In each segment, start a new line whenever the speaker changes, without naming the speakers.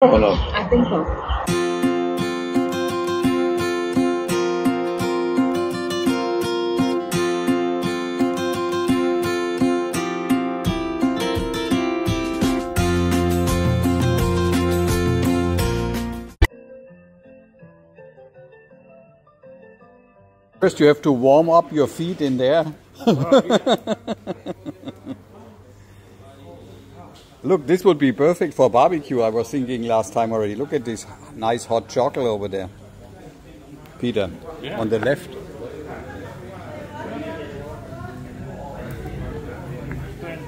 Or not?
I think so.
First you have to warm up your feet in there. Look, this would be perfect for barbecue, I was thinking last time already. Look at this nice hot chocolate over there. Peter, yeah. On the left.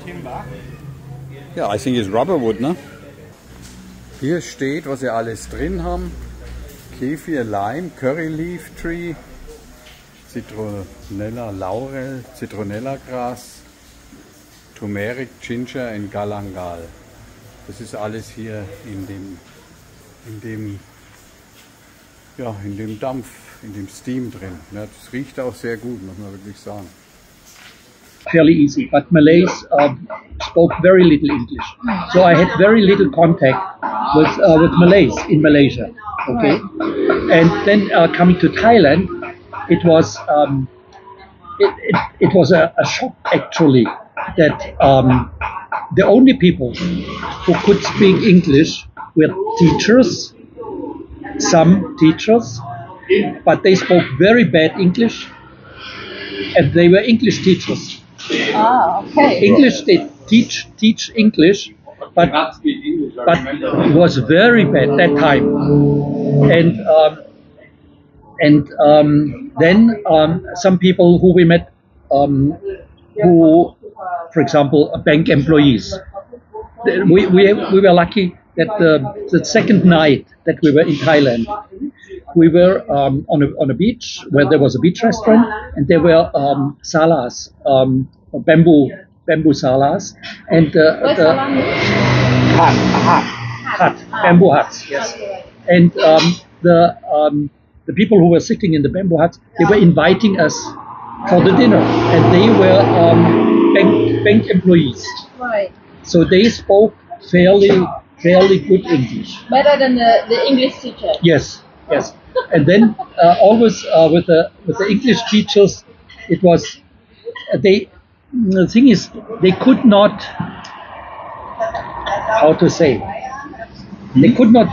Timber.
Ja, I think it's rubber wood, ne? Hier steht, was wir alles drin haben. Kefir, Lime, Curry Leaf Tree, Citronella Laurel, Citronella Gras, Turmeric, Ginger und Galangal. Das ist alles hier in dem Dampf, in dem Steam drin. Ja, das riecht auch sehr gut, muss man wirklich sagen.
Fairly easy, but Malays spoke very little English, so I had very little contact with Malays in Malaysia. Okay, and then coming to Thailand, it was it was a shock actually that the only people who could speak English were teachers, some teachers, but they spoke very bad English, and they were English teachers.
Ah, okay.
English, they teach English, but it was very bad that time. And then some people who we met, who, for example, bank employees. We were lucky that the second night that we were in Thailand, we were on a beach where there was a beach restaurant, and there were salas, bamboo salas, and bamboo huts. Yes, and the people who were sitting in the bamboo huts, they were inviting us for the dinner, and they were bank employees.
Right.
So they spoke fairly good English.
Better than the English teacher.
Yes, yes. And then always with the English teachers, it was the thing is they could not, how to say, they could not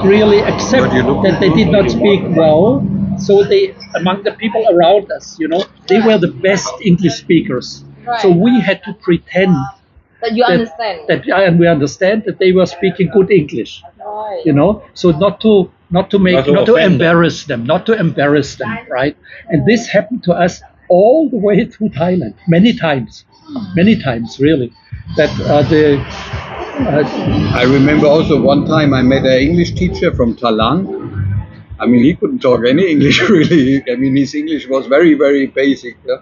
really accept that they did not speak well. So they, among the people around us, they were the best English speakers.
Right.
So we had to pretend
that you understand.
And we understand that they were speaking good English.
Right.
So not to embarrass them, right? And this happened to us all the way through Thailand, many times, really. That
I remember also one time I met an English teacher from Talang. I mean, he couldn't talk any English really. I mean, his English was very, very basic. Yeah?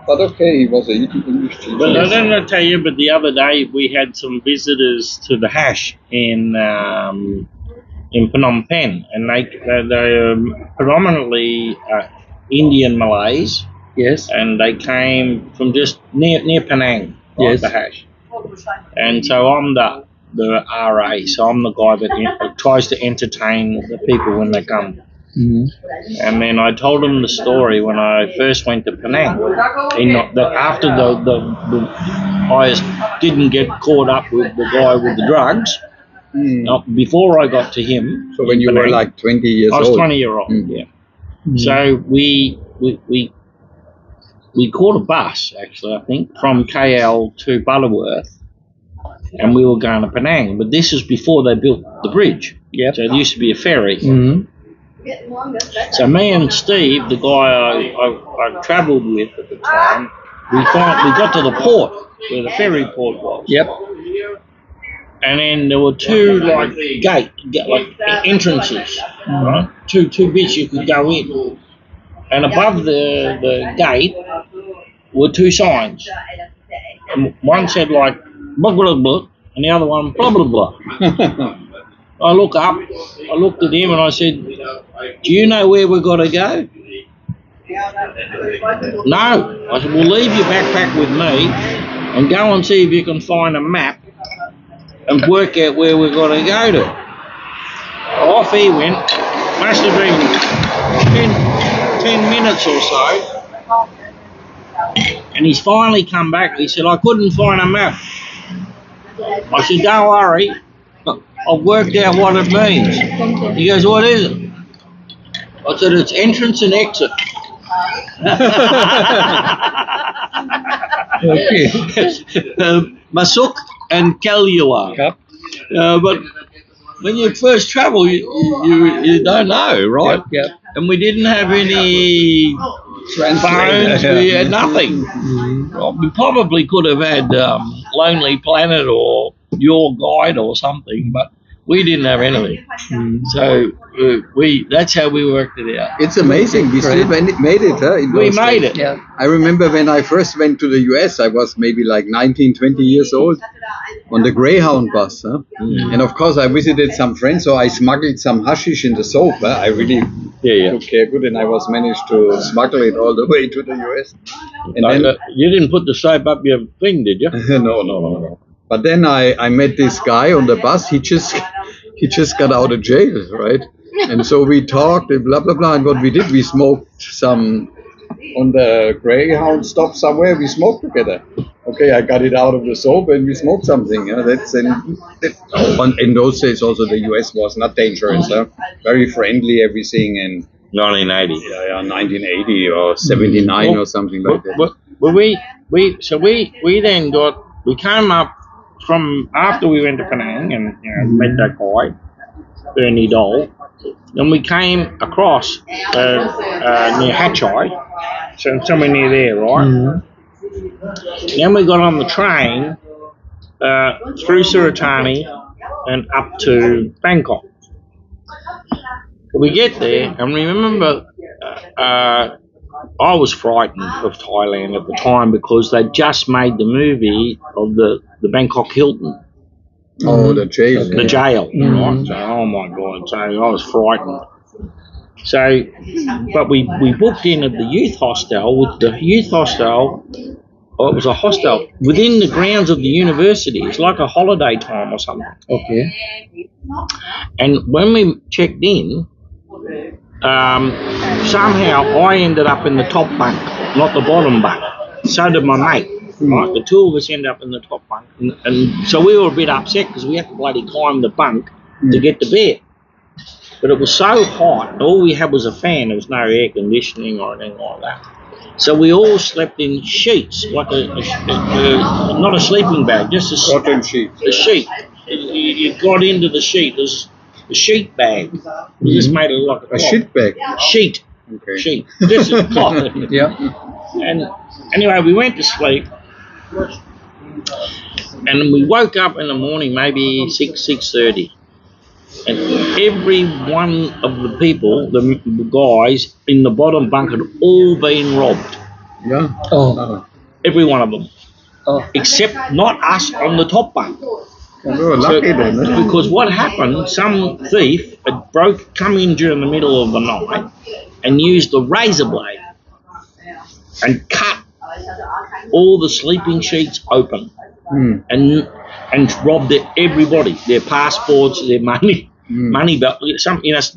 But okay, he was an English teacher.
Well, I don't know to tell you, but the other day we had some visitors to the Hash in Phnom Penh, and they're predominantly Indian Malays.
Yes.
And they came from just near Penang,
yes.
The Hash. And so I'm the RA, so I'm the guy that tries to entertain the people when they come.
Mm-hmm.
And then I told them the story when I first went to Penang. After I didn't get caught up with the guy with the drugs. Before I got to him.
So when you were like 20 years old?
I was 20-year-old, yeah. Mm-hmm. So we caught a bus, actually, I think, from KL to Butterworth, and we were going to Penang. But this is before they built the bridge.
Yep.
So it used to be a ferry.
Mm-hmm.
So me and Steve, the guy I travelled with at the time, we got to the port, where the ferry port was.
Yep.
And then there were two entrances, right? Two bits you could go in. And above the gate were two signs. And one said like blah blah blah, and the other one blah blah blah. I look up, I looked at him and I said, "Do you know where we've got to go?" "No." I said, "Well, leave your backpack with me and go and see if you can find a map and work out where we're going to go to. Off he went. Must have been 10 minutes or so. And he's finally come back. He said, I couldn't find a map. I said, don't worry. I've worked out what it means. He goes, what is it? I said, it's entrance and exit.
Okay.
Masuk and Kailua.
Yep.
But when you first travel, you don't know, right?
Yep.
And we didn't have any phones. We had nothing. Well, we probably could have had Lonely Planet or Your Guide or something, but we didn't have anything. So that's how we worked it out.
It's amazing. We still made it. Huh, in
We
those
made
days.
it.
Yeah.
I remember when I first went to the US, I was maybe like 19, 20 years old on the Greyhound bus. Huh? And of course, I visited some friends, so I smuggled some hashish in the soap. Huh? I really took care good, and I was managed to smuggle it all the way to the US. And then,
You didn't put the soap up your thing, did you?
no. But then I met this guy on the bus. He just got out of jail, right? And so we talked, and blah blah blah. And what we did, we smoked some on the Greyhound stop somewhere. We smoked together. Okay, I got it out of the soap, and we smoked something. In those days, also the US was not dangerous. Very friendly, everything, and
1980.
1980 or 79 or something like that.
But we then we came up from after we went to Penang and met that guy, Bernie Dole. Then we came across near Hatchai, so somewhere near there, right? Then we got on the train through Suratani and up to Bangkok. We get there, and remember, I was frightened of Thailand at the time because they just made the movie of the Bangkok Hilton.
Oh, the jail.
The jail, right? So, oh my God, so I was frightened. So, but we booked in at the youth hostel. With the youth hostel, it was a hostel within the grounds of the university. It's like a holiday time or something.
Okay.
And when we checked in, somehow I ended up in the top bunk, not the bottom bunk. So did my mate. Right, the two of us ended up in the top bunk, and so we were a bit upset because we had to bloody climb the bunk to get to bed. But it was so hot, and all we had was a fan. There was no air conditioning or anything like that. So we all slept in sheets, like not a sleeping bag, just a
Cotton sheet.
a sheet. You got into the sheet. There's a sheet bag. We just made it like
A shit bag.
sheet.
Okay.
Sheet. This is cloth.
Yeah.
And anyway, we went to sleep, and we woke up in the morning, maybe 6:30, and every one of the people, the guys in the bottom bunk, had all been robbed.
Yeah.
Oh.
Every one of them,
Oh.
except not us on the top bunk.
Oh, lucky then. Huh?
Because what happened, some thief had come in during the middle of the night and used the razor blade and cut all the sleeping sheets open and robbed everybody, their passports, their money belt.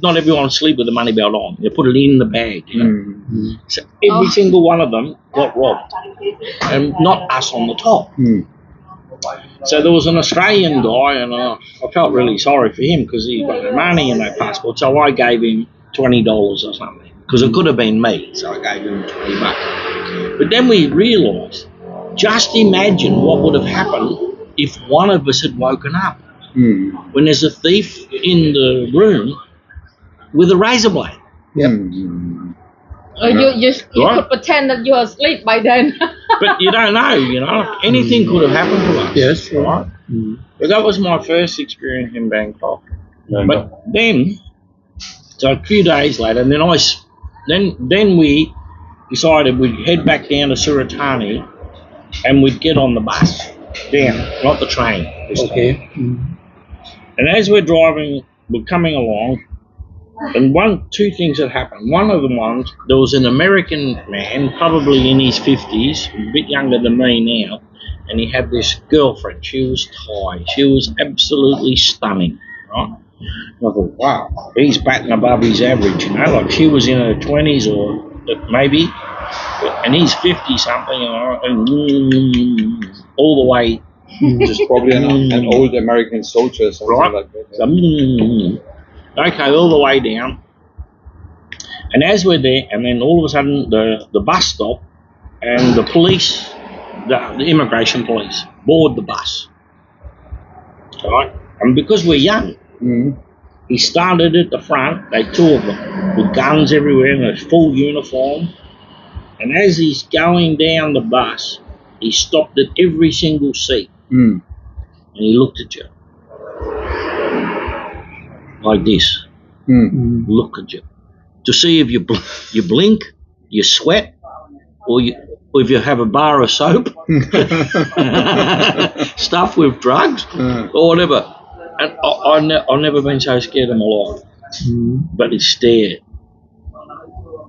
Not everyone sleep with the money belt on. They put it in the bag. So every single one of them got robbed, and not us on the top. So there was an Australian guy, and I felt really sorry for him because he got no money and no passport. So I gave him $20 or something because it could have been me. So I gave him $20. But then we realised, just imagine what would have happened if one of us had woken up when there's a thief in the room with a razor blade.
You could pretend that you're asleep by then.
But you don't know, anything could have happened to us.
Yes.
Right? But that was my first experience in Bangkok. But then, so a few days later, and then we decided we'd head back down to Suratani and we'd get on the bus down, not the train.
Okay.
And as we're driving, we're coming along, And two things that happened. One of them was there was an American man, probably in his 50s, a bit younger than me now, and he had this girlfriend. She was Thai. She was absolutely stunning, right? I thought, wow, he's batting above his average, you know, like she was in her 20s or maybe, and he's 50-something, and all the way.
Just probably an old American soldier or something
Right.
like that.
So, okay, all the way down. And as we're there, and then all of a sudden the bus stopped, and the police, the immigration police, board the bus. Right? And because we're young, he started at the front, they two of them, with guns everywhere in a full uniform. And as he's going down the bus, he stopped at every single seat. And he looked at you. Like this. Look at you. To see if you blink, you sweat, or if you have a bar of soap, stuff with drugs, or whatever. And I've never been so scared in my life. But he stared.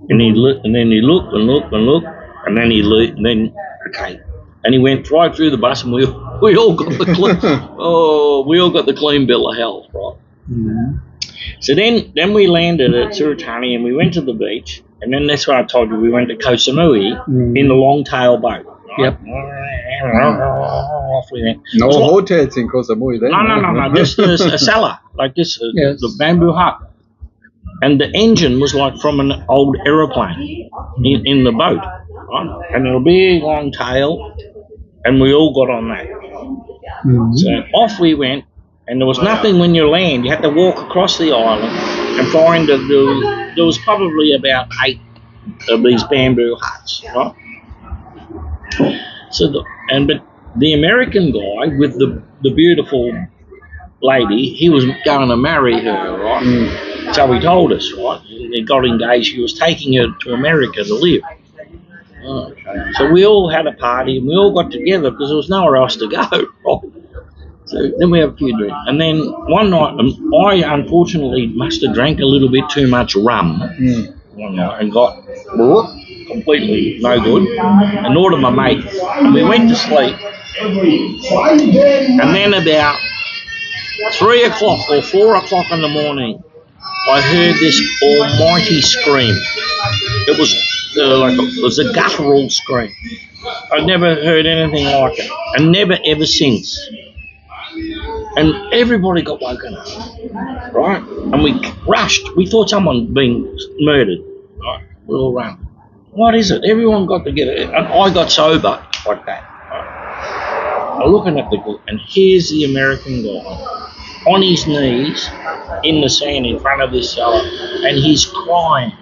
And he looked, and then he looked, and then okay. And he went right through the bus, and we all got the clean bill of health, right? So then we landed at Suratani, and we went to the beach, and then that's why I told you we went to Koh Samui in the long tail boat. Right?
Yep.
Off we went.
No hotels in Koh Samui then?
No. Just a cellar, like this,
Yes.
the bamboo hut. And the engine was like from an old aeroplane in the boat, right? And a big long tail, and we all got on that. So off we went, and there was nothing when you land. You had to walk across the island and find that there was probably about 8 of these bamboo huts, right? So but the American guy with the beautiful lady, he was going to marry her, right? So he told us, right? They got engaged. He was taking her to America to live. So we all had a party, and we all got together because there was nowhere else to go, right? So then we have a few drinks. And then one night, I unfortunately must have drank a little bit too much rum one night and got completely no good. And nor did my mate. And we went to sleep. And then about 3 o'clock or 4 o'clock in the morning, I heard this almighty scream. It was it was a guttural scream. I'd never heard anything like it, and never ever since. And everybody got woken up, right? And we rushed. We thought someone had been murdered, right? We all ran. What is it? Everyone got together, and I got sober like that. Right? I'm looking at and here's the American guy on his knees in the sand in front of this cellar, and he's crying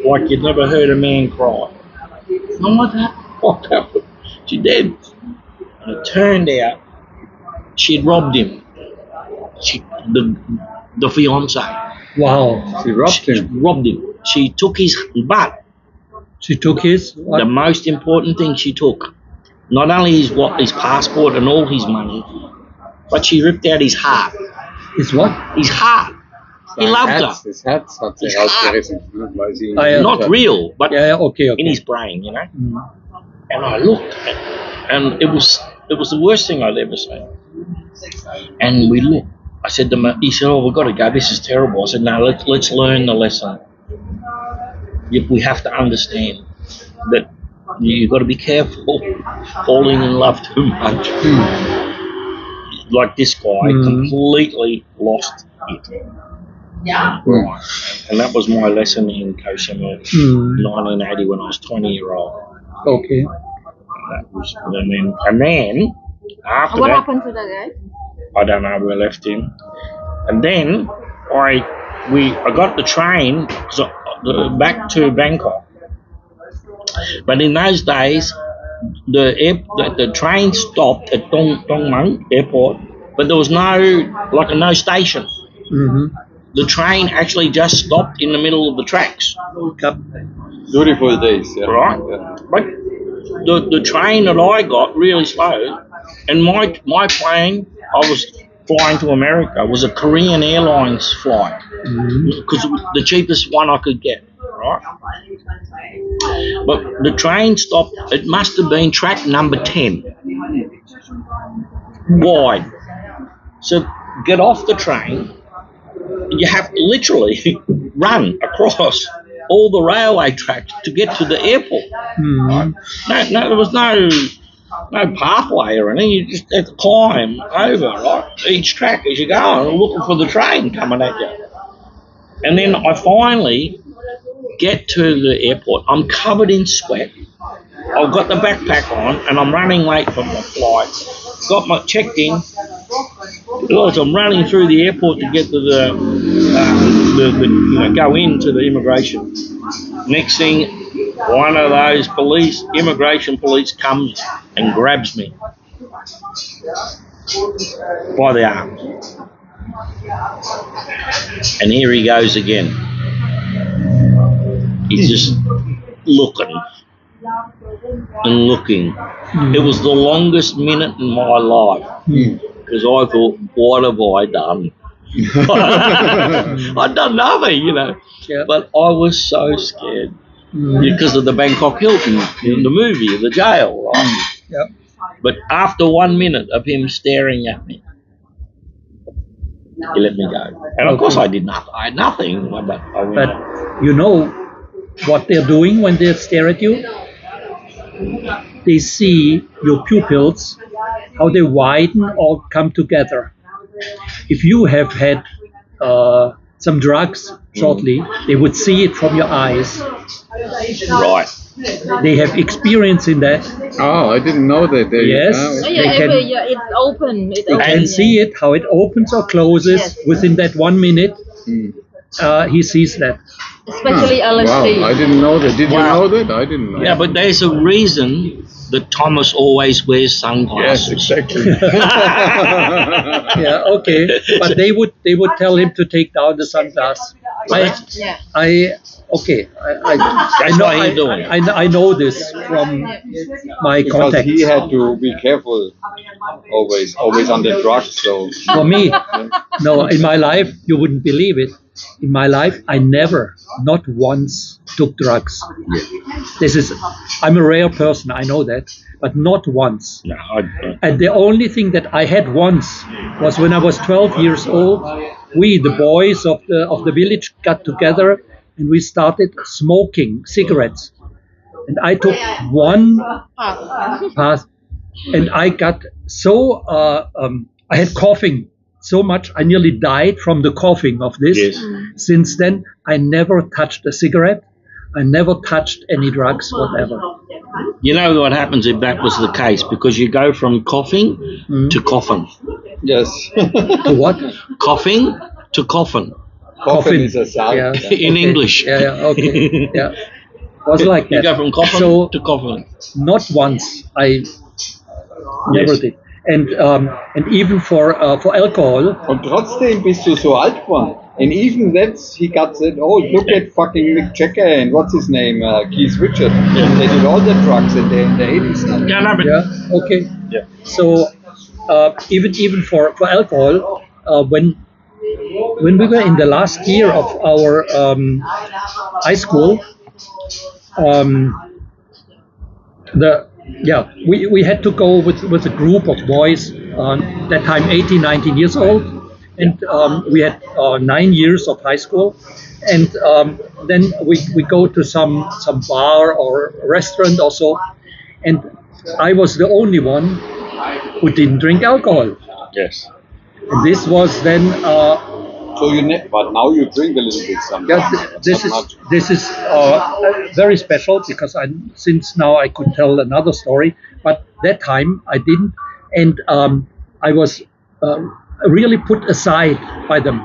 like you'd never heard a man cry. And what happened? She dead. And it turned out she'd robbed him. The fiance.
Wow.
She robbed him.
Robbed him. She took his butt.
She took his what?
The most important thing she took, not only his passport and all his money, but she ripped out his heart.
His what?
His heart. He loved her.
His Herz hat sie
His heart.
rausgerissen, weil sie
Not real, but
Yeah, okay.
in his brain, you know. And I looked, and it was the worst thing I'd ever seen. And we looked. I said to him, he said, "Oh, we've got to go. This is terrible." I said, "No, let's learn the lesson. We have to understand that you've got to be careful falling in love too much." Like this guy completely lost it.
Yeah.
Right. And that was my lesson in Koh Samui, 1980, when I was 20-year-old.
Okay.
And then after
What
that,
happened to the guy?
I don't know, we left him. And then I got the train back to Bangkok. But in those days, the train stopped at Dong Mang Airport, but there was no station. The train actually just stopped in the middle of the tracks.
beautiful days. Yeah.
Right?
Yeah.
But the train that I got really slow, and my plane, I was flying to America, was a Korean Airlines flight. because the cheapest one I could get, right? But the train stopped. It must have been track number 10, wide. So get off the train. You have to literally run across all the railway tracks to get to the airport. Right? No, there was no pathway or anything. You just had to climb over, right? Each track as you go, and looking for the train coming at you. And then I finally get to the airport. I'm covered in sweat. I've got the backpack on, and I'm running late for my flight. Got my checked in. Because I'm running through the airport to get to the go into the immigration. Next thing, one of those immigration police comes and grabs me by the arm. And here he goes again. He's just looking and looking. It was the longest minute in my life. Because I thought, what have I done? I'd done nothing, But I was so scared because of the Bangkok Hilton in the movie, the jail, right?
Yep.
But after 1 minute of him staring at me, he let me go. And of course I did nothing. I had nothing. But
you know what they're doing when they stare at you? They see your pupils, how they widen or come together. If you have had some drugs shortly, they would see it from your eyes.
Right.
They have experience in that.
Oh, I didn't know that.
Yes.
It's open.
They can see it, how it opens or closes within that 1 minute. He sees that.
Especially LSD.
Wow, I didn't know that. Did you know that? I didn't know.
Yeah, but there's a reason that Thomas always wears sunglasses.
Yes, exactly.
Yeah, okay. But they would tell him to take down the sunglasses. I know this from my
Because
contacts.
he had to be careful always on the drugs. So
For me, no, in my life, you wouldn't believe it. In my life, I never, not once, took drugs. I'm a rare person, I know that, but not once.
No,
And the only thing that I had once was when I was 12 years old. We, the boys of the village, got together and we started smoking cigarettes. And I took one pass, and I got so I had coughing so much I nearly died from the coughing of this.
Yes.
Since then, I never touched a cigarette. I never touched any drugs, whatever.
You know what happens if that was the case? Because you go from coughing to coffin.
yes,
To what?
Coughing to coffin
coffin is a sound.
Yeah.
in English.
Yeah, okay. Yeah. Was like
You
that.
go from coffin
So
to coffin.
not once. I never
Yes.
did. And even for alcohol,
Und trotzdem bist du so alt geworden. And even that, he got that, oh, look at fucking Mick Jagger and what's his name, Keith Richards. They did all the drugs in the 80s now.
Yeah, no, but
yeah, okay.
Yeah.
So even for alcohol, when we were in the last year of our high school, we had to go with a group of boys, that time 18, 19 years old, and we had 9 years of high school, and then we go to some bar or restaurant or so, and I was the only one who didn't drink alcohol.
yes.
And this was then
So but now you drink a little bit sometimes.
this is very special because since now I could tell another story, but that time I didn't, and I was really put aside by them.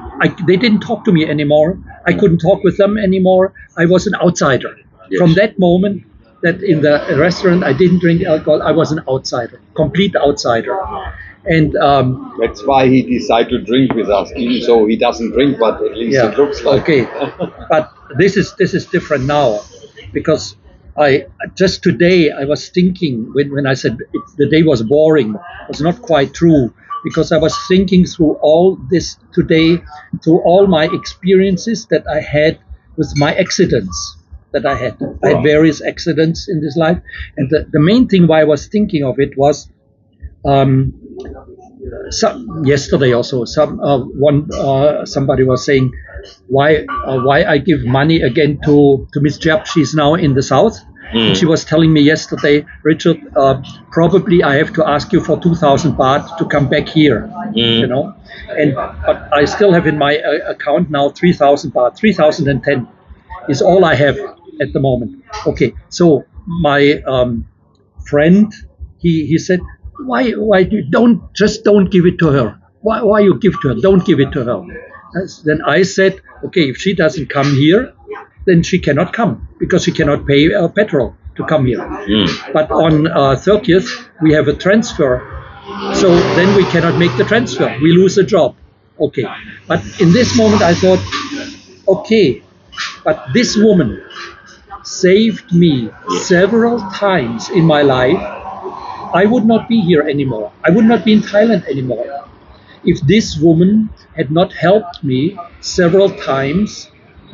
They didn't talk to me anymore. I couldn't talk with them anymore. I was an outsider.
Yes.
From that moment that in the restaurant I didn't drink alcohol, I was an outsider, complete outsider. And
That's why he decided to drink with us, even though he doesn't drink, but at least it looks like.
Okay, but this is different now, because just today I was thinking when I said the day was boring, it was not quite true, because I was thinking through all this today, through all my experiences that I had with my accidents that I had. I had various accidents in this life, and the main thing why I was thinking of it was yesterday also somebody was saying why I give money again to Miss Jeb. She's now in the south. And she was telling me yesterday, Richard, probably I have to ask you for 2,000 baht to come back here, you know. But I still have in my account now 3,000 baht. 3,010 is all I have at the moment. Okay, so my friend, he said, why don't give it to her? Why you give to her? Don't give it to her. Then I said, okay, if she doesn't come here, then she cannot come because she cannot pay petrol to come here. But on 30th, we have a transfer. So then we cannot make the transfer. We lose a job. Okay. But in this moment, I thought, okay, but this woman saved me several times in my life. I would not be here anymore. I would not be in Thailand anymore if this woman had not helped me several times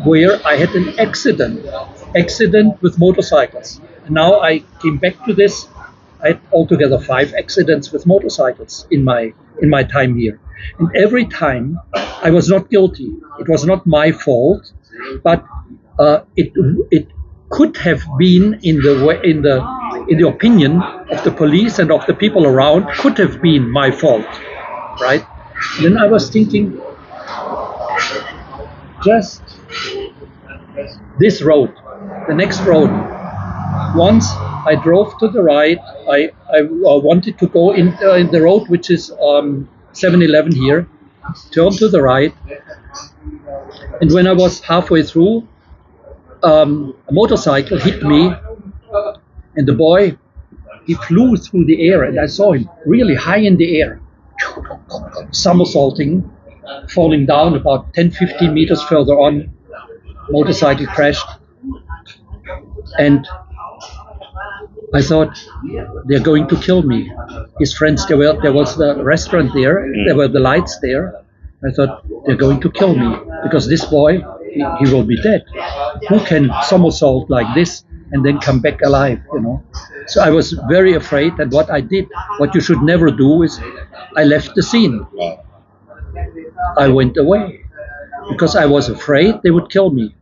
where I had an accident with motorcycles. And now I came back to this. I had altogether 5 accidents with motorcycles in my time here. And every time I was not guilty. It was not my fault, but it could have been in the opinion of the police and of the people around, could have been my fault, right? Then I was thinking, just this road, the next road. Once I drove to the right, I wanted to go in the road, which is 7-Eleven here, turned to the right, and when I was halfway through, a motorcycle hit me, and the boy, he flew through the air, and I saw him really high in the air, somersaulting, falling down about 10-15 meters further on. Motorcycle crashed, and I thought, they're going to kill me. His friends, there was the restaurant there, there were the lights there. I thought, they're going to kill me because this boy, he will be dead. Who can somersault like this and then come back alive, you know? So I was very afraid, and what I did, what you should never do, is I left the scene. I went away because I was afraid they would kill me.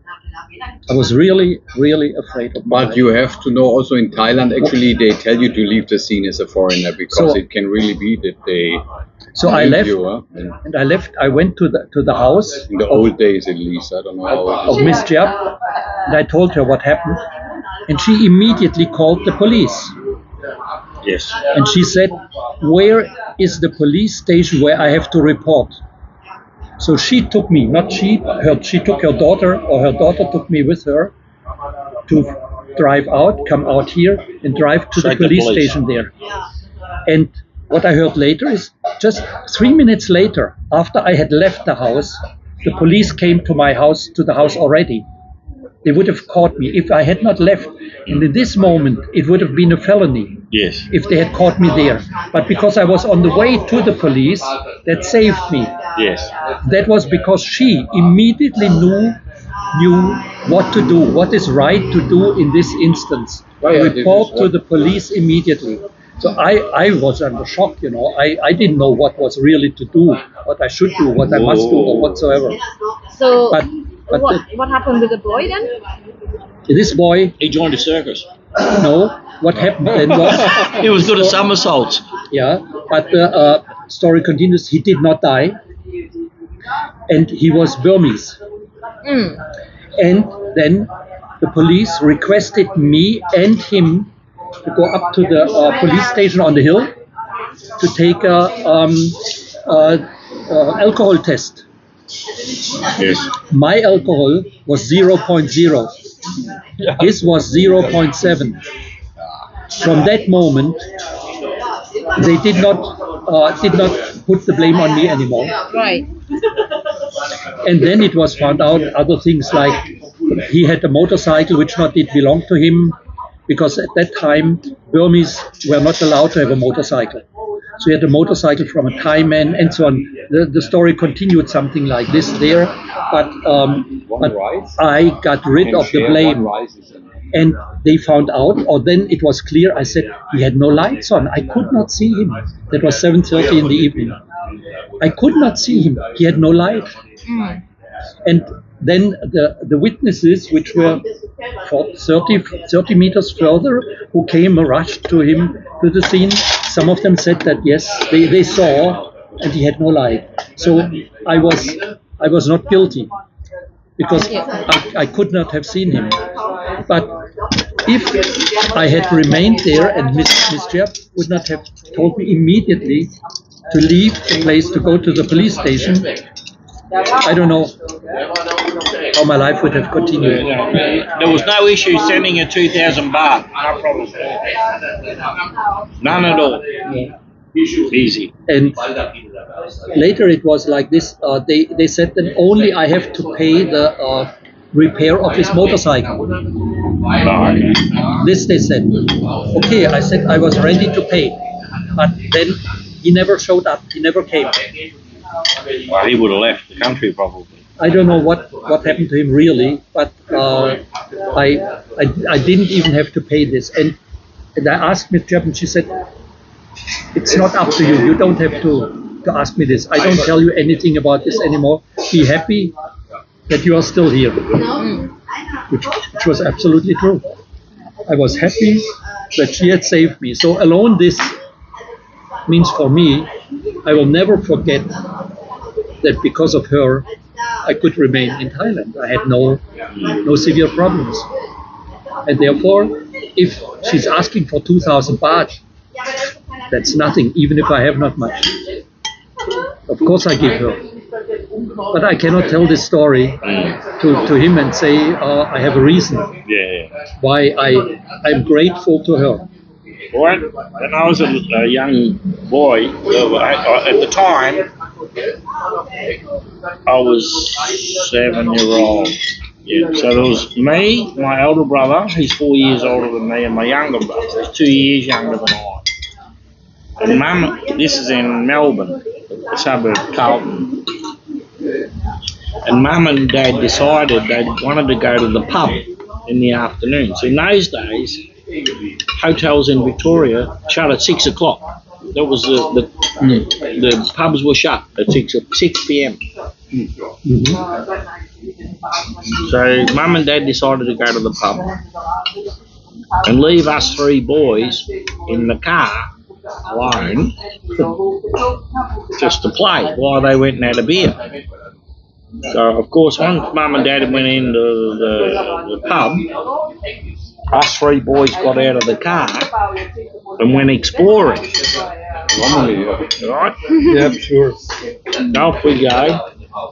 I was really, really afraid of
But you have to know also in Thailand, actually, they tell you to leave the scene as a foreigner because it can really be that they.
So I left, and I left. I went to the house.
In the old days, at least, I don't know how it is.
Of Miss Jeb, and I told her what happened, and she immediately called the police.
Yes.
And she said, "Where is the police station where I have to report?" So she took me, not she took her daughter, or her daughter took me with her to drive out, come out here, and drive to the police station there. And what I heard later is just 3 minutes later, after I had left the house, the police came to my house, to the house already. They would have caught me if I had not left. And in this moment, it would have been a felony.
Yes.
If they had caught me there. But because I was on the way to the police, that saved me.
Yes.
That was because she immediately knew what to do, what is right to do in this instance. Report to the police immediately. So I was under shock, you know. I didn't know what was really to do, what I should do, what I must do, or whatsoever.
So
But
what happened with the boy then?
this boy,
He joined the circus.
no, what happened then was,
He was good at somersaults.
yeah, but the story continues, he did not die, and he was Burmese. And then the police requested me and him to go up to the police station on the hill to take a alcohol test.
Yes.
My alcohol was 0.0. His was 0.7. From that moment, they did not put the blame on me anymore.
Right.
And then it was found out other things like he had a motorcycle which did belong to him, because at that time Burmese were not allowed to have a motorcycle. So he had a motorcycle from a Thai man and so on. The story continued something like this there, but I got rid of the blame. And they found out, or then it was clear, I said, he had no lights on. I could not see him. That was 7:30 in the evening. I could not see him. He had no light. And then the witnesses, which were 30 meters further, who came rushed to him, to the scene, some of them said that, yes, they saw, and he had no light. So I was not guilty, because I could not have seen him. But if I had remained there and Miss Jepp would not have told me immediately to leave the place to go to the police station, I don't know how my life would have continued.
There was no issue sending a 2,000 baht. No problem. None at all. Easy.
And later it was like this. They said that only I have to pay the repair of his motorcycle. This they said. Okay, I said I was ready to pay. But then he never showed up. He never came.
Well, he would have left the country probably.
I don't know what happened to him really, but I didn't even have to pay this. And I asked Miss Jepp, and she said, it's not up to you. You don't have to ask me this. I don't tell you anything about this anymore. Be happy that you are still here. Which was absolutely true. I was happy that she had saved me. So alone this means for me, I will never forget that because of her, I could remain in Thailand. I had no severe problems. And therefore, if she's asking for 2,000 baht, that's nothing, even if I have not much. Of course I give her. But I cannot tell this story to him and say I have a reason why I'm grateful to her.
When I was a young boy, at the time, I was 7-year-old. Yeah, so there was me, my elder brother, who's 4 years older than me, and my younger brother, who's 2 years younger than I. And Mum, this is in Melbourne, the suburb of Carlton. And Mum and Dad decided they wanted to go to the pub in the afternoon. So in those days, hotels in Victoria shut at 6 o'clock. That was the pubs were shut at 6 p.m. So Mum and Dad decided to go to the pub and leave us 3 boys in the car alone just to play while they went and had a beer. So of course once Mum and Dad went into the pub, us 3 boys got out of the car and went exploring. Right?
Yeah, sure.
Off we go.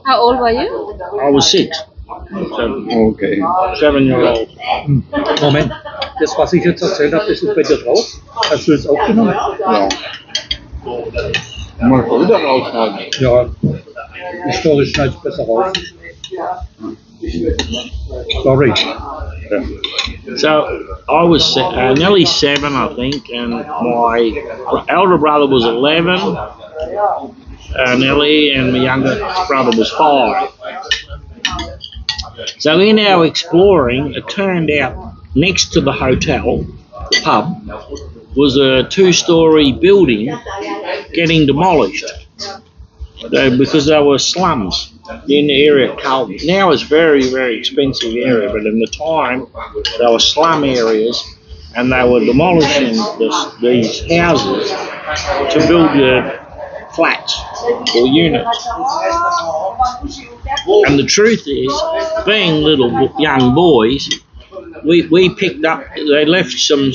How old were you?
I was 6.
Okay.
7-year-old.
Moment, das, was ich jetzt erzählt habe, ist es bei dir drauf? Hast du es aufgenommen?
Ja. Mal wieder rausschneiden.
Ja, historisch schneide ich besser raus. Sorry.
So I was nearly 7, I think, and my elder brother was 11, nearly, and my younger brother was 5. So in our exploring, it turned out next to the hotel, the pub, was a 2-story building getting demolished because there were slums in the area of Carlton. Now it's very, very expensive area, but in the time there were slum areas and they were demolishing these houses to build flats or units. And the truth is, being little young boys, we picked up, they left some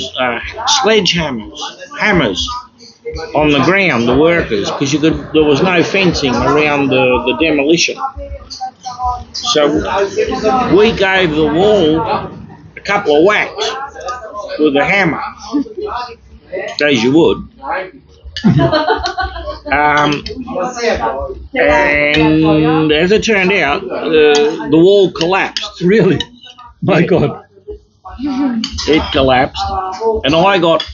hammers on the ground, the workers, because there was no fencing around the demolition. So we gave the wall a couple of whacks with a hammer, as you would. And as it turned out, the wall collapsed.
Really? My God.
It collapsed, and I got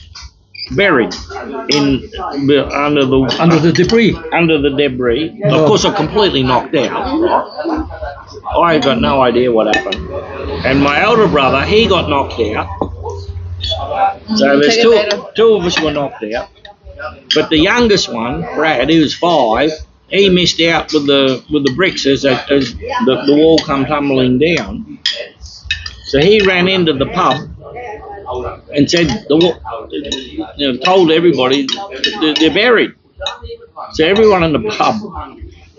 buried
Under the debris.
under the debris. Of course, I'm completely knocked out. I got no idea what happened. And my elder brother, he got knocked out. So there's two of us were knocked out. But the youngest one, Brad, he was 5. He missed out with the bricks as the wall come tumbling down. So he ran into the pub and said, told everybody they're buried. So everyone in the pub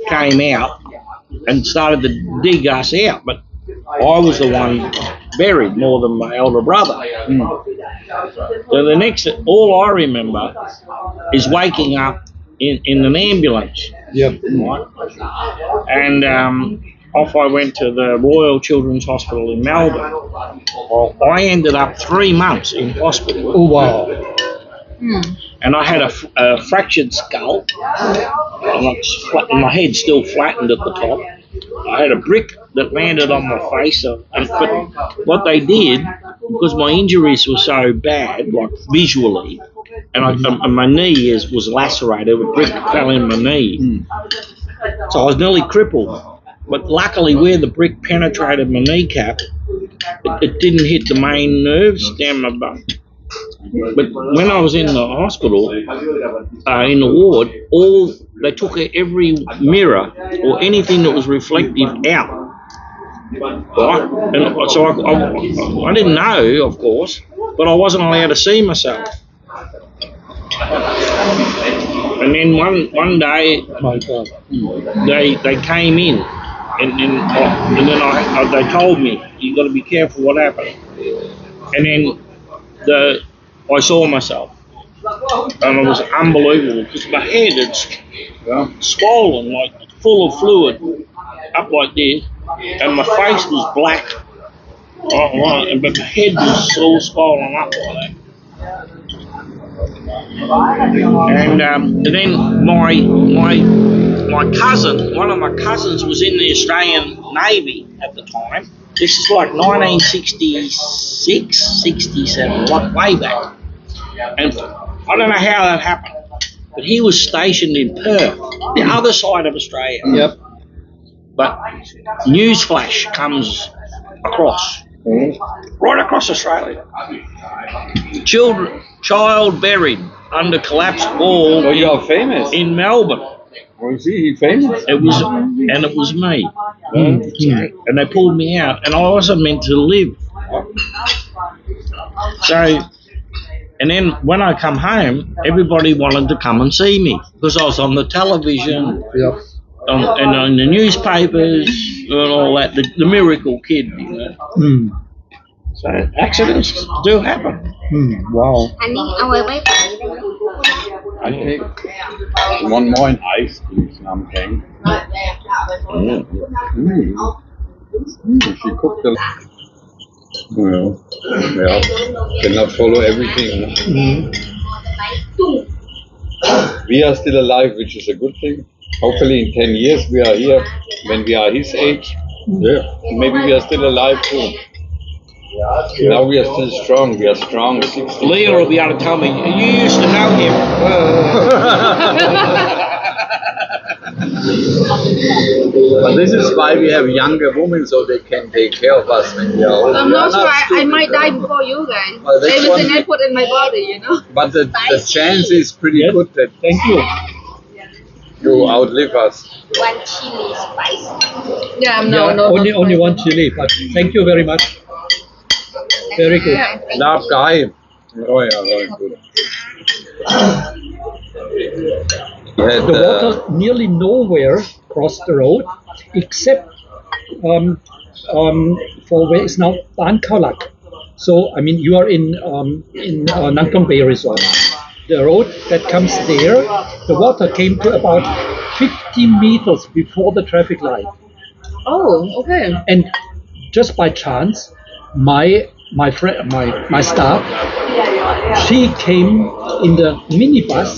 came out and started to dig us out, but I was the one buried more than my elder brother. So all I remember is waking up in an ambulance.
Yep.
Right? And off I went to the Royal Children's Hospital in Melbourne. Well, I ended up 3 months in hospital.
Oh wow.
And I had a fractured skull. My head still flattened at the top. I had a brick that landed on my face. But what they did, because my injuries were so bad, like visually, and my knee was lacerated, a brick fell in my knee. So I was nearly crippled. But luckily, where the brick penetrated my kneecap, it didn't hit the main nerves down my back. But when I was in the hospital, in the ward, they took every mirror or anything that was reflective out. Right? And so I didn't know, of course, but I wasn't allowed to see myself. And then one day,
My God.
they came in, and then they told me, you got to be careful what happened. And then I saw myself, and it was unbelievable because my head had swollen, like full of fluid, up like this, and my face was black, but my head was all swollen up like that. And then my cousin, one of my cousins, was in the Australian Navy at the time. This is like 1966, 67, like way back. And I don't know how that happened, but he was stationed in Perth, the other side of Australia.
Yep.
But newsflash comes across, right across Australia. Child buried under collapsed wall.
Oh, you are famous.
In Melbourne.
Was he famous?
It was me. And they pulled me out, and I wasn't meant to live. So, and then when I come home, everybody wanted to come and see me because I was on the television,
Yep.
and on the newspapers and all that. The miracle kid, you know. So accidents do happen.
Wow.
Anh ông ơi mấy bạn
I take one more in ice, please. I'm paying. She cooked the. Well, yeah, cannot follow everything. We are still alive, which is a good thing. Hopefully, in 10 years, we are here when we are his age. Yeah, maybe we are still alive too. Now we are still strong. We are strong. 60.
Leah will be able to tell me, you used to know him.
But this is why we have younger women, so they can take care of us when we are old.
I'm
We are
not sure. I
stupid.
might die before you guys.
Well, that's
Everything
one-
I put in my body, you know.
But the chance is pretty
Yes.
good that
Thank you.
you outlive us.
One chili spice. Yeah,
Yeah, only one chili, but thank you very much. Very good.
Yeah.
Love guy. Oh yeah, very good. We had,
The water nearly nowhere crossed the road except for where is now Bankalak. So I mean you are in Nangkong Bay Resort. The road that comes there, the water came to about 50 meters before the traffic light.
Oh, okay.
And just by chance, my friend, my staff, she came in the minibus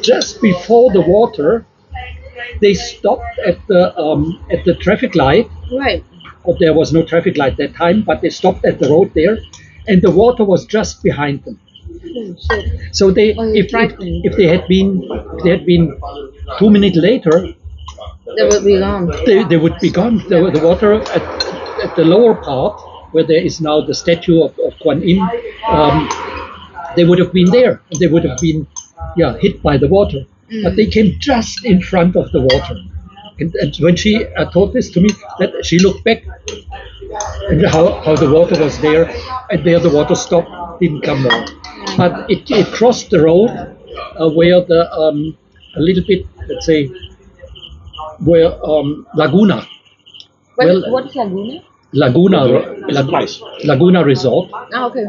just before the water. They stopped at the traffic light.
Right.
Or there was no traffic light that time, but they stopped at the road there, and the water was just behind them.
Oh, shit.
So they,
Oh,
if they had been 2 minutes later,
They will be gone.
they would be gone. The water at the lower part, where there is now the statue of Kuan Yin, they would have been there. They would have been, hit by the water. But they came just in front of the water. And when she told this to me, that she looked back and how the water was there, and there the water stopped, didn't come more. But it crossed the road where the a little bit, let's say, where Laguna.
What's Laguna?
Laguna Resort.
Oh, okay.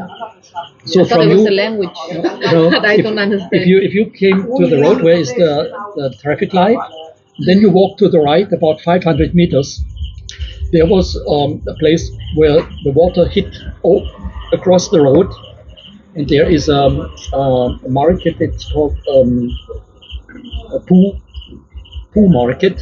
So
I thought
from
it was
you,
a language that I don't understand.
if you came to the road where is the traffic light, then you walk to the right about 500 meters. There was a place where the water hit across the road, and there is a market. It's called a Phu Market,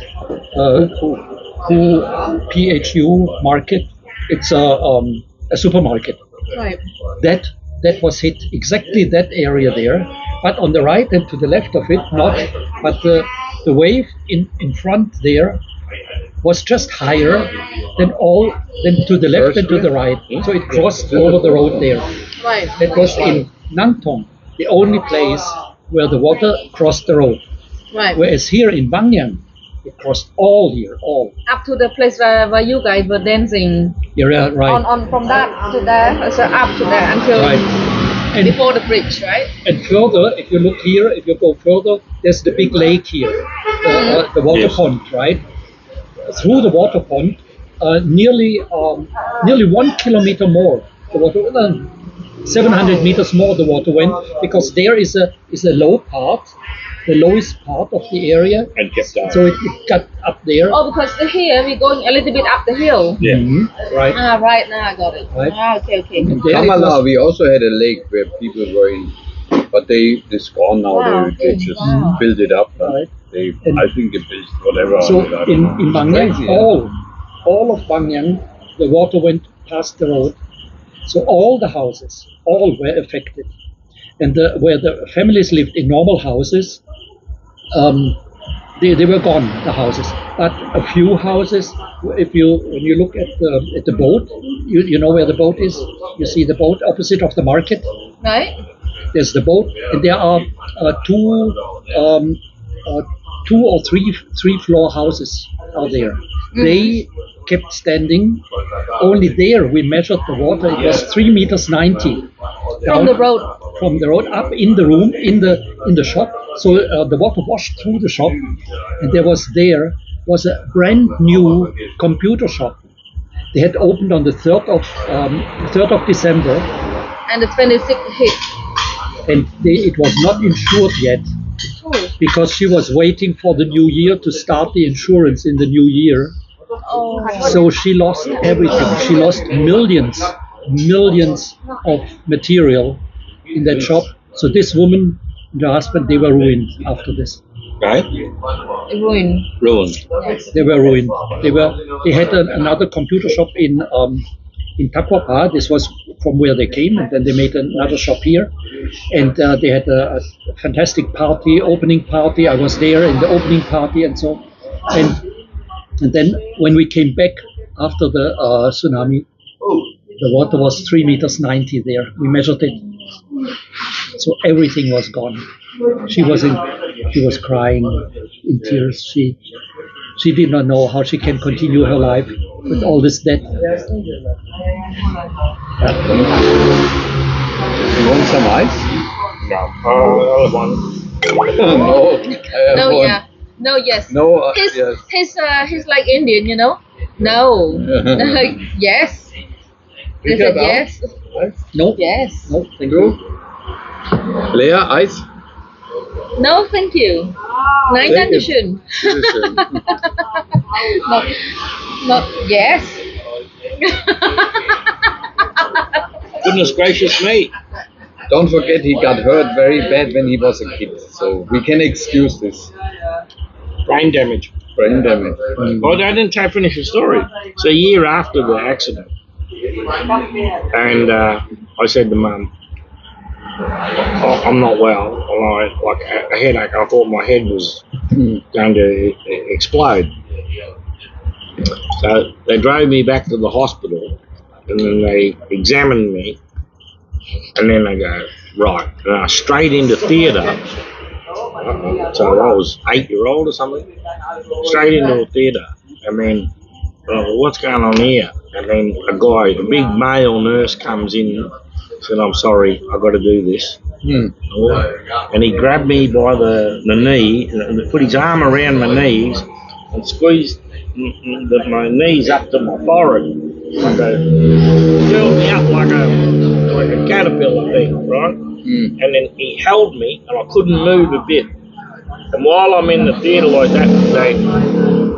PHU Market. It's a supermarket.
Right.
That was hit exactly that area there, but on the right and to the left of it not. But the wave in front there was just higher than to the left and to the right. So it crossed over the road there.
Right.
That was in Nang Thong, the only place where the water crossed the road.
Right.
Whereas here in Banyan, it crossed all.
Up to the place where you guys were dancing.
Yeah, right.
On from that to there, so up to there until
Right. And
before the bridge, right?
And further, if you look here, if you go further, there's the big lake here, the water
Yes.
pond, right? Through the water pond, nearly 1 kilometer more, the water, 700 meters more the water went, because there is a low part, the lowest part of the area,
And kept down.
so it got up there.
Oh, because here we're going a little bit up the hill.
Yeah.
Mhm, right.
Ah, right, now I got it.
Right.
Ah, okay.
And there it
Kamala,
was-
we also had a lake where people were in, but it's gone now.
Wow,
They
okay.
just
Wow.
filled it up.
Right. And-
I think they built whatever.
So
on it. I don't
in
know.
Banyan,
Crazy, yeah.
all of Banyan, the water went past the road. So all the houses, all were affected. And where the families lived in normal houses, they were gone, the houses. But a few houses, when you look at the boat, you know where the boat is. You see the boat opposite of the market.
Right?
There's the boat, and there are two or three floor houses are there. They kept standing. Only there we measured the water. It was 3 meters 90
From the road.
from the road up in the room in the shop. So the water washed through the shop, and there was a brand new computer shop. They had opened on the 3rd of December,
And the 26th hit.
and it was not insured yet,
Oh.
because she was waiting for the new year to start the insurance in the new year.
Oh.
So she lost everything. She lost millions of material in that shop. So this woman and her husband, they were ruined after this.
Right?
Ruined.
Ruined.
They were ruined. They had another computer shop in Takwapa. This was from where they came, and then they made another shop here. And they had a fantastic party, opening party. I was there in the opening party and so. And then when we came back after the tsunami, the water was 3 meters 90 there. We measured it. So everything was gone. She was crying in tears. She did not know how she can continue her life with all this debt.
You want some ice?
No. Another one.
No. I have
No,
one.
yeah. No, yes.
No,
He's
yes.
he's like Indian, you know? No. Yes. They said yes.
No,
Yes.
no, thank
You?
you.
Lea, ice?
No, thank you. Nein,
Thank you.
Dankeschön.
Bitteschön.
Not yes.
Goodness gracious me.
Don't forget he got hurt very bad when he was a kid, so we can excuse this.
Brain damage.
Brain damage.
Well, I didn't finish the story. So a year after the accident, and I said to Mum, I'm not well. Like a headache. I thought my head was going to explode. So they drove me back to the hospital, and then they examined me, and then they go, right, straight into theatre. So I was 8-year-old or something, straight into a theatre, and then, what's going on here? And then a big male nurse comes in, said, I'm sorry, I've got to do this. And he grabbed me by the knee, and put his arm around my knees, and squeezed my knees up to my forehead, filled me up like a caterpillar thing, right? And then he held me, and I couldn't move a bit. And while I'm in the theatre like that,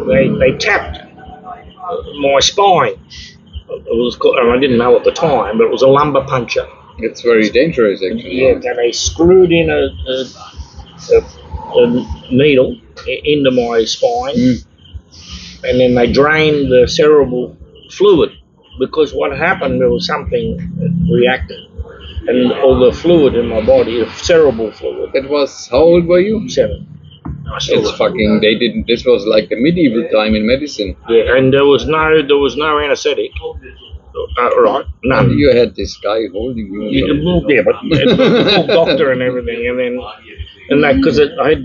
they tapped my spine. It was called, and I didn't know at the time, but it was a lumbar puncture.
It's very dangerous, actually.
Yeah, and they screwed in a needle into my spine, and then they drained the cerebral fluid, because what happened, there was something that reacted, and all the fluid in my body, the cerebral fluid.
That was, how old were you?
7.
It's fucking, this was like the medieval time in medicine.
Yeah, and there was no anesthetic. Right, none.
You had this guy holding you.
Yeah, but the full doctor and everything, and that because I had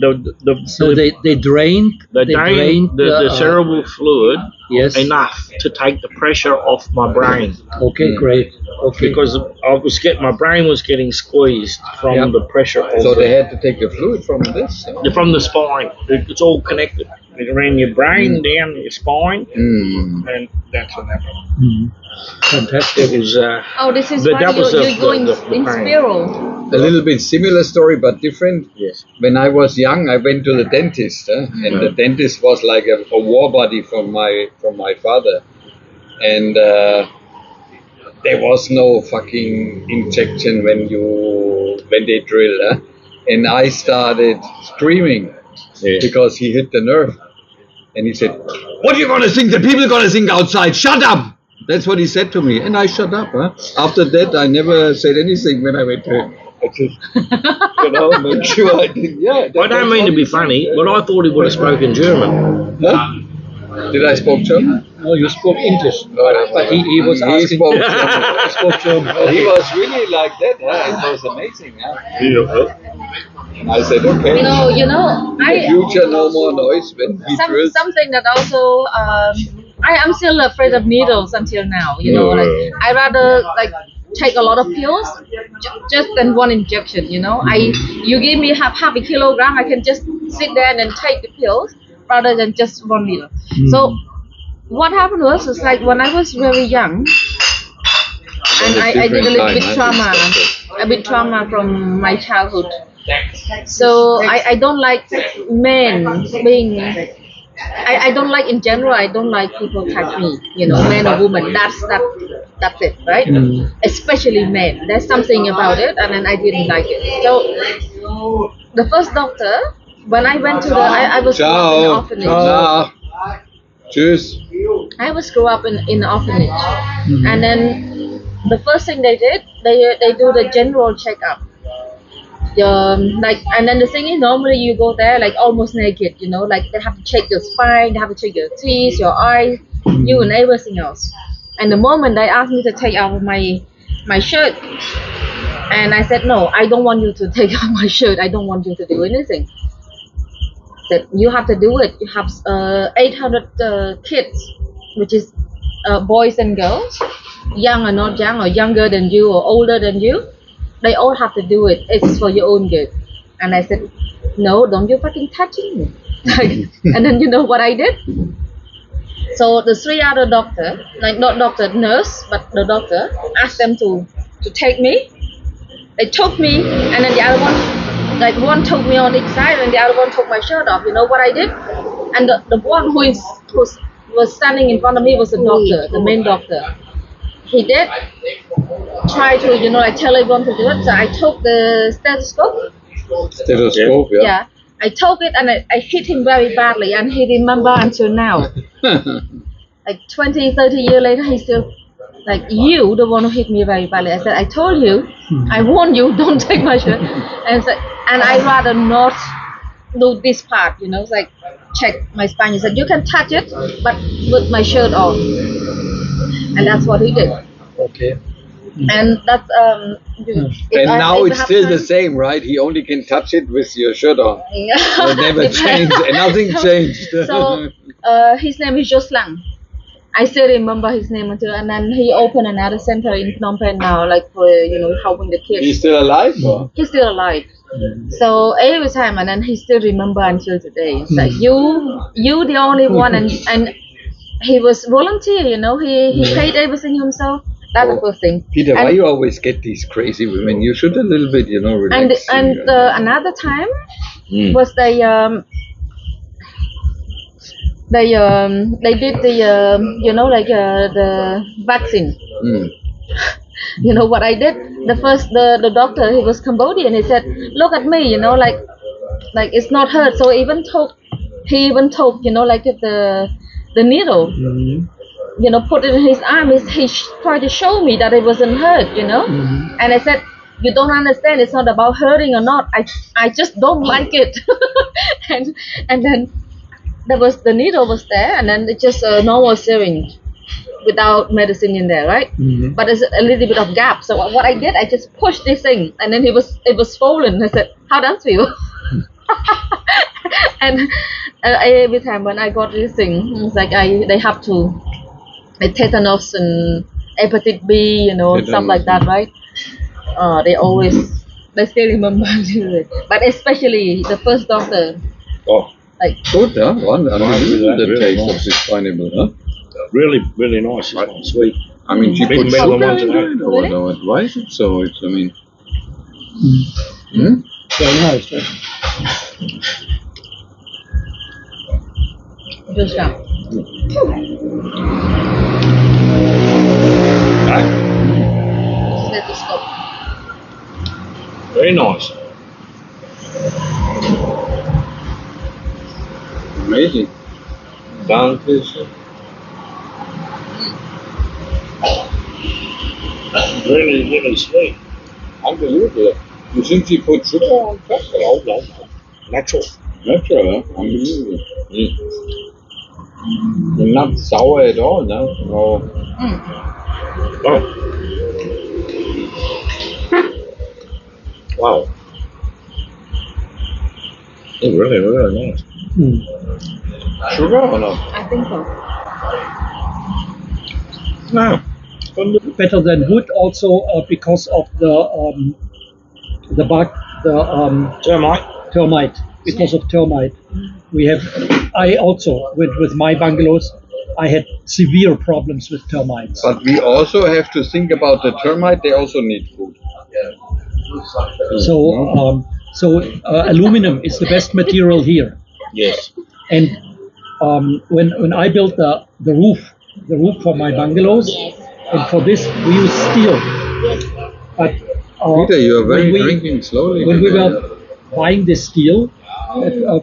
So they drained
the cerebral fluid
yes.
enough to take the pressure off my brain.
Okay, great. Okay.
Because my brain was getting squeezed from the pressure.
So they had to take the fluid from this?
From the spine. It's all connected. It ran your brain down your spine, and that's what happened.
Fantastic.
It was.
This is why you're going in spiral.
A little bit similar story, but different.
Yes.
When I was young, I went to the dentist, and the dentist was like a war buddy from my father, and there was no fucking injection when they drill, and I started screaming because he hit the nerve, and he said, "What are you gonna think? The people are gonna think outside? Shut up!" That's what he said to me, and I shut up. After that, I never said anything when I went to him. I just, make sure I did. Yeah.
I don't mean to be funny, but I thought he would have spoken German.
Huh? Did I spoke German?
No, you spoke English.
But
he was asking.
Spoke German.
He spoke German.
He was really like that. It was amazing. I said, okay.
You know,
in the future, no more noise when he drills.
Something that also, I am still afraid of needles until now. I rather take a lot of pills just than one injection. You give me half a kilogram, I can just sit there and then take the pills rather than just one needle. So what happened was when I was very young, and I did a little bit trauma from my childhood. So I don't like men being. I don't like in general. I don't like people touch me. Man or woman. That's it, right? Especially men. There's something about it, and then I didn't like it. So the first doctor, when I went to I was in an orphanage.
Tschüss.
I was grew up in an orphanage, and then the first thing they did, they do the general checkup. And then the thing is, normally you go there almost naked, they have to check your spine, they have to check your teeth, your eyes, you and everything else. And the moment they asked me to take out my shirt, and I said, no, I don't want you to take out my shirt, I don't want you to do anything. That you have to do it. You have 800 kids, which is boys and girls, young or not young, or younger than you or older than you. They all have to do it. It's for your own good. And I said, no, don't you fucking touch me. And then you know what I did? So the 3 other doctor, not doctor, nurse, but the doctor, asked them to take me. They took me, and then the other one, one took me on each side, and the other one took my shirt off. You know what I did? And the one who was standing in front of me was the doctor, the main doctor. He did try to, tell everyone to do it. So I took the stethoscope.
Stethoscope,
yeah. I took it and I hit him very badly, and he remember until now. 20, 30 years later, he still like you, the one who hit me very badly. I said, I told you, I warned you, don't take my shirt. And I rather not do this part, you know, it's like check my spine. He said, you can touch it, but with my shirt on. And that's what he did.
Okay.
And that's
And now it's still the same, right? He only can touch it with your shirt on. It never changed. And nothing changed.
So his name is Joslang. I still remember his name until, and then he opened another center in Phnom Penh now, like for, you know, helping the kids.
He's still alive? Or?
He's still alive. So every time, and then he still remember until today. It's like you the only one, and he was volunteer, you know, he paid everything himself. That's the first thing.
Peter,
and,
why you always get these crazy women? You should a little bit, you know, relax.
And another time was they did the you know, like the vaccine. You know what I did? The doctor, he was Cambodian. He said, "Look at me, you know, like it's not hurt." So he even took, you know, like the needle, you know, put it in his arm. He tried to show me that it wasn't hurt, you know. And I said, "You don't understand. It's not about hurting or not. I just don't like it." and then the needle was there, and then it's just a normal syringe without medicine in there, right? But there's a little bit of gap. So what I did, I just pushed this thing, and then it was swollen. I said, "How does it feel?" And every time when I got this thing, it's like they have to tetanus and hepatitis B, you know, stuff like that, right? They still remember it. But especially the first doctor.
Oh,
like
good, huh? The taste of this pineapple, huh?
Really, really nice. It's sweet.
I mean, she
Big
put
metal
sugar
ones
in
in
it, or no, why is it so? It's, I mean,
Very nice. Right?
just now. Stethoscope.
Very nice.
amazing.
Dankeschön. Really, really sweet.
Unbelievable. You think she put sugar on top?
No. Natural.
Natural, huh? Unbelievable. Not sour at all, no? No.
Oh. Wow. It's really, really nice.
Sugar or not?
I think so.
No.
Better than wood also because of the bug, termite. Because of termite, I also with my bungalows, I had severe problems with termites.
But we also have to think about the termite. They also need food.
So aluminum is the best material here.
Yes.
And when I built the roof for my bungalows, and for this we use steel. But
Peter, you are very drinking slowly.
When we were buying this steel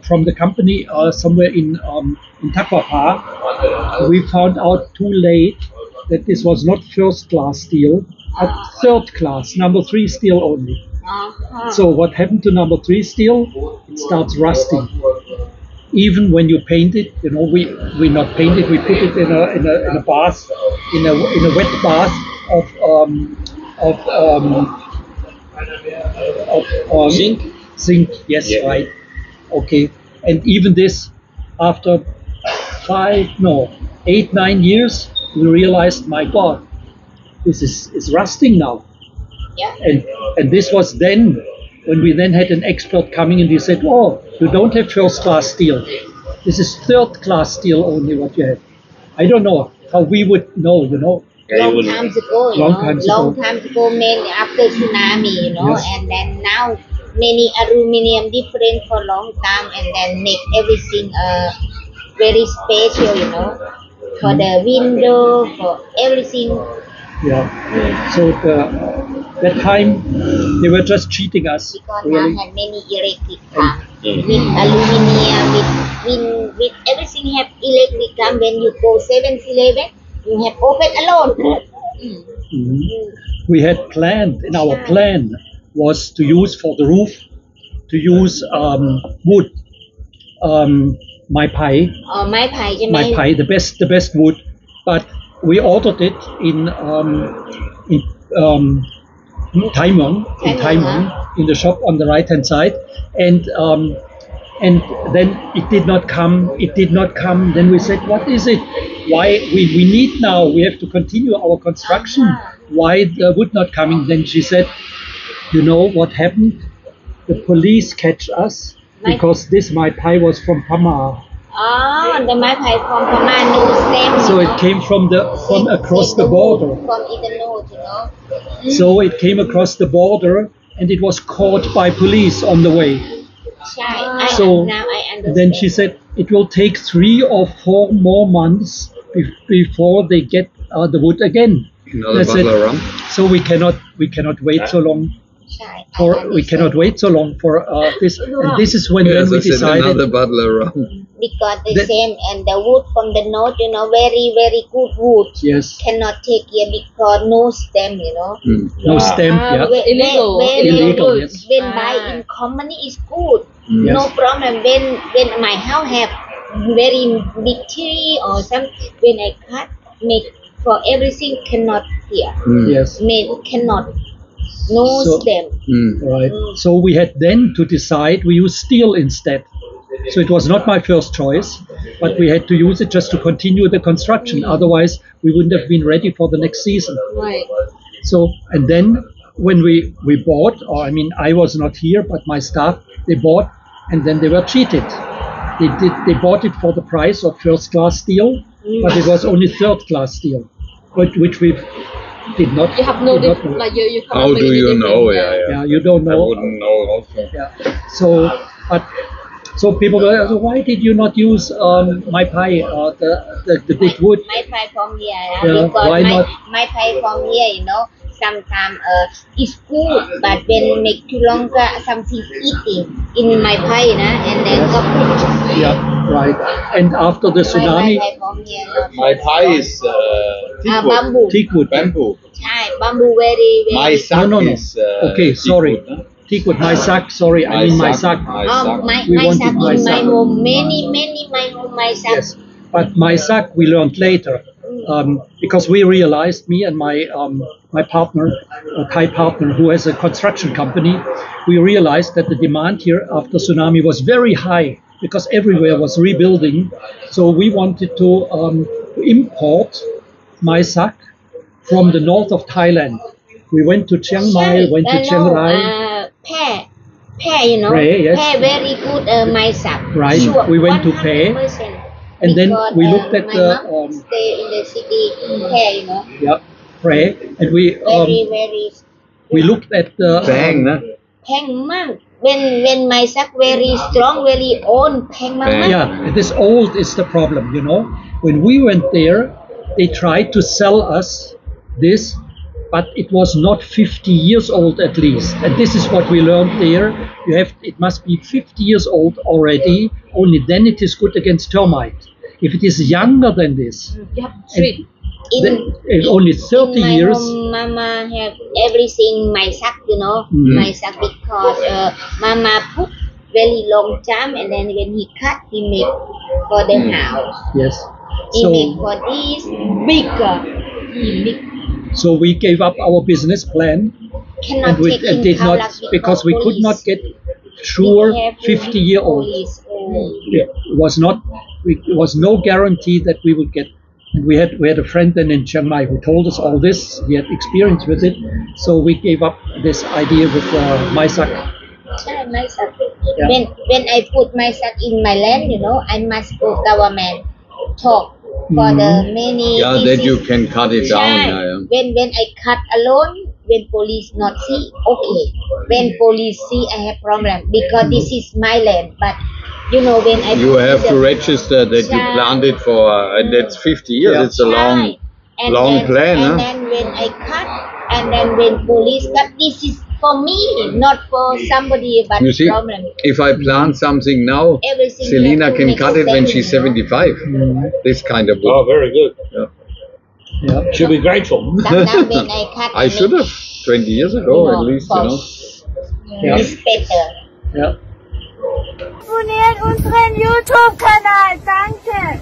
from the company somewhere in Takwapa, we found out too late that this was not first class steel, but third class, number 3 steel only. So what happened to number 3 steel? It starts rusting. Even when you paint it, you know, we not paint it. We put it in a bath, in a wet bath of
Zinc?
Zinc, yes,
Yeah.
right. Okay. And even this, after 8, 9 years, we realized, my God, this is rusting now.
Yeah.
And this was then, when we then had an expert coming and he said, oh, you don't have first class steel. This is third class steel only what you have. I don't know how we would know, you know.
Long times ago,
Long times ago,
many after tsunami, you know,
Yes.
and then now many aluminium different for long time, and then make everything very special, you know, for the window, for everything.
Yeah. So that time they were just cheating us.
Because
Really.
now have many electric car with aluminium, with everything have electric car. When you go 7-Eleven, you have open alone.
Mhm. We had planned, in our plan was to use for the roof, to use wood, my pie,
อ๋อไม้ไผ่ใช่ไหม
my pie, the best wood, but we ordered it in Thai Muang, in the shop on the right hand side, and then it did not come. Then we said, what is it? Why we need now? We have to continue our construction. Why the wood not coming? Then she said, you know what happened? The police catch us because this my pie was from Pama.
อ๋อ the ไม้ไผ่ from พม่า no same
So it came from across the border.
from in the north you know
So it came across the border and it was caught by police on the way.
ใช่
So
now I understand
then she said it will take 3 or 4 more months before they get the wood again.
Another
I said,
bottle of rum.
so we cannot wait so long.
ใช่
We cannot wait so long for this. And this is when
Yes,
then we
I said
decided.
another bottle of rum.
because the
That-
same and the wood from the north you know very very good wood
Yes,
cannot take here because no stem you know
no
Wow.
stem. Yeah.
Illegal.
Illegal, yes.
when buy in company is good
Yes.
no problem when my house have very big tree or some when I cut make for everything cannot here
Yes.
made cannot no
So-
stem
Right. So we had then to decide we use steel instead. So it was not my first choice, but we had to use it just to continue the construction. Otherwise, we wouldn't have been ready for the next season.
Right.
So, and then when we bought, or I mean, I was not here, but my staff, they bought, and then they were cheated. They bought it for the price of first class steel, but it was only third class steel, which we did not.
You have no
did not
difference.
know.
Like you come
How
up with
do
a
you
different,
know? Yeah.
Yeah, you don't
I
know.
wouldn't know also.
Yeah. So people were, so why did you not use my pie, the big wood?
my pie from here
Yeah,
because
why not?
my pie from here you know sometimes it's good but when make too longer something eating in my pie and then
Yes.
ก็put
Yeah, right. And after the
my
tsunami,
pie from here not
My pie is teakwood.
bamboo
teak wood.
Bamboo.
ใช่ bamboo very
My
very
sack
No.
is
Okay, sorry.
teakwood, huh?
Teak wood, my sack. Sorry, I mean my sack.
My sack.
We
my
wanted
sack
my
in my
sack.
home many my home my sack
Yes, but my sack we learned later because we realized, me and my partner, a Thai partner who has a construction company, we realized that the demand here after tsunami was very high because everywhere was rebuilding. So we wanted to import my sack from the north of Thailand. We went to Chiang Mai, went to Chiang Rai.
แพร่ you know
Phrae, yes.
แพร่ very good my sack
Right.
sure
We went to
100%.
And then
Because,
we looked at
my
the,
mom stay in the city here you know
Yeah, pray, and
very very
we looked at the
แพงนะ
แพงมาก when my sack very strong very old แพงมาก
Yeah, this old is the problem, you know. When we went there, they tried to sell us this, but it was not 50 years old at least. And this is what we learned there. It must be 50 years old already. Only then it is good against termite. If it is younger than this,
You have to treat.
then only 30
in my
years.
home, mama have everything my sack you know my sack because mama put very long time and then when he cut he make for the house
Yes.
he
So,
make for this bigger big
so we gave up our business plan.
cannot
And we
take in
did not
Khao
because we could
police.
not get sure
Be careful
50-year-old.
police.
It was no guarantee that we would get. And we had a friend then in Chiang Mai who told us all this. He had experience with it, so we gave up this idea with my sack.
ใช่ my sack
Yeah.
when I put my sack in my land you know I must go government talk for the many
Yeah, then you
disease.
can cut it down.
Right.
Yeah, yeah.
When I cut alone, when police not see, okay. When police see, I have problem because this is my land. But you know when I
You
put
have
the-
to register that you
Right.
planted for, and that's 50 years.
Yeah.
It's a
Right. And
long
then,
plan,
And
huh?
then when I cut, and then when police cut, this is for me, not for somebody, but
You see,
problem.
if I plant something now,
Everything
Selena
have to
can
make
cut it when
sense,
she's
you know.
75. This kind of wood.
Oh, very good.
Yeah.
Yeah.
Should be grateful.
Sometimes when I cut,
I should have 20 years ago at least, you know.
Yeah.
It's better.
Yeah.
Abonniert unseren YouTube-Kanal, danke!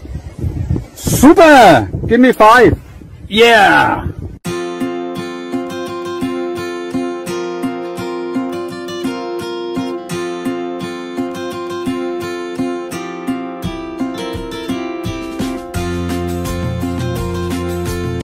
Super! Give me 5. Yeah!